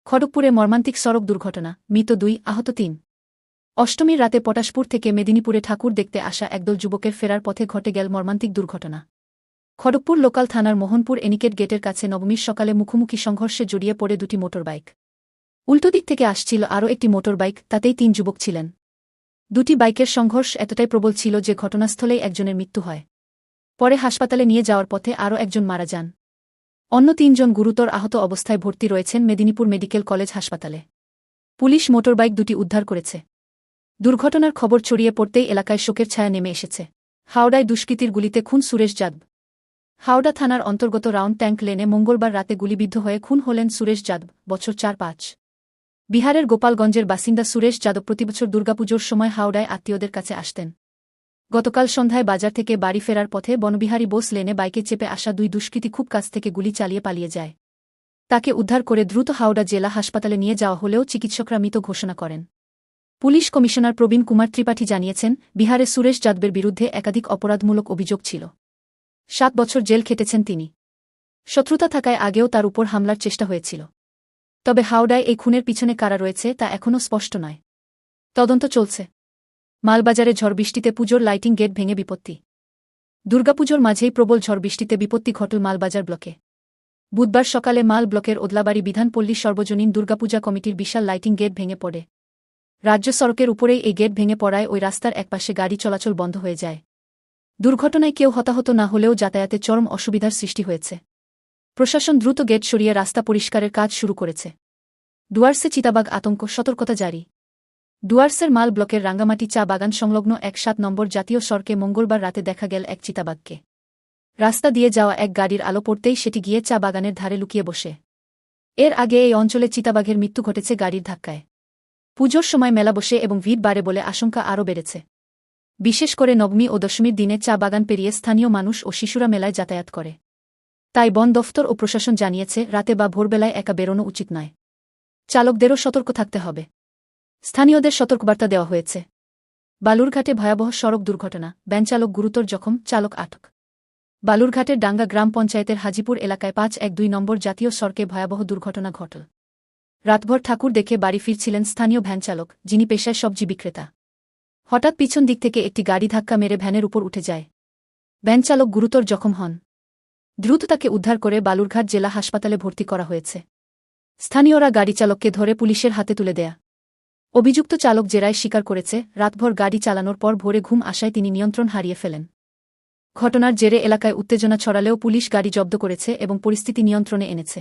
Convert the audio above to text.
খড়গপুরে মর্মান্তিক সড়ক দুর্ঘটনা, মৃত ২, আহত ৩। অষ্টমীর রাতে পটাশপুর থেকে মেদিনীপুরে ঠাকুর দেখতে আসা একদল যুবকের ফেরার পথে ঘটে গেল মর্মান্তিক দুর্ঘটনা। খড়গপুর লোকাল থানার মোহনপুর এনিকেট গেটের কাছে নবমীর সকালে মুখোমুখি সংঘর্ষে জড়িয়ে পড়ে দুটি মোটরবাইক। উল্টো দিক থেকে আসছিল আরও একটি মোটরবাইক, তাতেই ৩ যুবক ছিলেন। দুটি বাইকের সংঘর্ষ এতটাই প্রবল ছিল যে ঘটনাস্থলেই একজনের মৃত্যু হয়। পরে হাসপাতালে নিয়ে যাওয়ার পথে আরও একজন মারা যান। অন্য ৩ জন গুরুতর আহত অবস্থায় ভর্তি রয়েছেন মেদিনীপুর মেডিকেল কলেজ হাসপাতালে। পুলিশ মোটরবাইক দুটি উদ্ধার করেছে। দুর্ঘটনার খবর ছড়িয়ে পড়তেই এলাকায় শোকের ছায়া নেমে এসেছে। হাওড়ায় দুষ্কৃতীর গুলিতে খুন সুরেশ যাদব। হাওড়া থানার অন্তর্গত রাউন্ড ট্যাঙ্ক লেনে মঙ্গলবার রাতে গুলিবিদ্ধ হয়ে খুন হলেন সুরেশ যাদব, বছর ৪-৫। বিহারের গোপালগঞ্জের বাসিন্দা সুরেশ যাদব প্রতিবছর দুর্গাপুজোর সময় হাওড়ায় আত্মীয়দের কাছে আসতেন। গতকাল সন্ধ্যায় বাজার থেকে বাড়ি ফেরার পথে বনবিহারী বোস লেনে বাইকে চেপে আসা ২ দুষ্কৃতী খুব কাছ থেকে গুলি চালিয়ে পালিয়ে যায়। তাকে উদ্ধার করে দ্রুত হাওড়া জেলা হাসপাতালে নিয়ে যাওয়া হলেও চিকিৎসকরা মৃত ঘোষণা করেন। পুলিশ কমিশনার প্রবীণ কুমার ত্রিপাঠী জানিয়েছেন, বিহারে সুরেশ যাদবের বিরুদ্ধে একাধিক অপরাধমূলক অভিযোগ ছিল। ৭ বছর জেল খেটেছেন তিনি। শত্রুতা থাকায় আগেও তার উপর হামলার চেষ্টা হয়েছিল। তবে হাওড়ায় এই খুনের পিছনে কারা রয়েছে তা এখনও স্পষ্ট নয়। তদন্ত চলছে। মালবাজারে ঝড় বৃষ্টিতে পুজোর লাইটিং গেট ভেঙে বিপত্তি। দুর্গাপুজোর মাঝেই প্রবল ঝড় বৃষ্টিতে বিপত্তি ঘটল মালবাজার ব্লকে। বুধবার সকালে মাল ব্লকের ওদলাবাড়ি বিধানপল্লী সর্বজনীন দুর্গাপূজা কমিটির বিশাল লাইটিং গেট ভেঙে পড়ে। রাজ্য সড়কের উপরেই এই গেট ভেঙে পড়ায় ওই রাস্তার একপাশে গাড়ি চলাচল বন্ধ হয়ে যায়। দুর্ঘটনায় কেউ হতাহত না হলেও যাতায়াতে চরম অসুবিধার সৃষ্টি হয়েছে। প্রশাসন দ্রুত গেট সরিয়ে রাস্তা পরিষ্কারের কাজ শুরু করেছে। ডুয়ার্সে চিতাবাঘ আতঙ্ক, সতর্কতা জারি। ডুয়ার্সের মাল ব্লকের রাঙ্গামাটি চা বাগান সংলগ্ন ১-৭ নম্বর জাতীয় সড়কে মঙ্গলবার রাতে দেখা গেল এক চিতাবাঘকে। রাস্তা দিয়ে যাওয়া এক গাড়ির আলো পড়তেই সেটি গিয়ে চা বাগানের ধারে লুকিয়ে বসে। এর আগে এই অঞ্চলে চিতাবাঘের মৃত্যু ঘটেছে গাড়ির ধাক্কায়। পুজোর সময় মেলা বসে এবং ভিড় বাড়ে বলে আশঙ্কা আরও বেড়েছে। বিশেষ করে নবমী ও দশমীর দিনে চা বাগান পেরিয়ে স্থানীয় মানুষ ও শিশুরা মেলায় যাতায়াত করে। তাই বন দফতর ও প্রশাসন জানিয়েছে, রাতে বা ভোরবেলায় একা বেরোনো উচিত নয়। চালকদেরও সতর্ক থাকতে হবে। স্থানীয়দের সতর্কবার্তা দেওয়া হয়েছে। বালুরঘাটে ভয়াবহ সড়ক দুর্ঘটনা, ভ্যানচালক গুরুতর জখম, চালক আটক। বালুরঘাটের ডাঙ্গা গ্রাম পঞ্চায়েতের হাজিপুর এলাকায় ৫-১-২ নম্বর জাতীয় সড়কে ভয়াবহ দুর্ঘটনা ঘটল। রাতভর ঠাকুর দেখে বাড়ি ফিরছিলেন স্থানীয় ভ্যানচালক, যিনি পেশায় সবজি বিক্রেতা। হঠাৎ পিছন দিক থেকে একটি গাড়ি ধাক্কা মেরে ভ্যানের উপর উঠে যায়। ভ্যানচালক গুরুতর জখম হন। দ্রুত তাকে উদ্ধার করে বালুরঘাট জেলা হাসপাতালে ভর্তি করা হয়েছে। স্থানীয়রা গাড়িচালককে ধরে পুলিশের হাতে তুলে দেয়া। অভিযুক্ত চালক জেরায় স্বীকার করেছে, রাতভর গাড়ি চালানোর পর ভোরে ঘুম আসায় তিনি নিয়ন্ত্রণ হারিয়ে ফেলেন। ঘটনার জেরে এলাকায় উত্তেজনা ছড়ালেও পুলিশ গাড়ি জব্দ করেছে এবং পরিস্থিতি নিয়ন্ত্রণে এনেছে।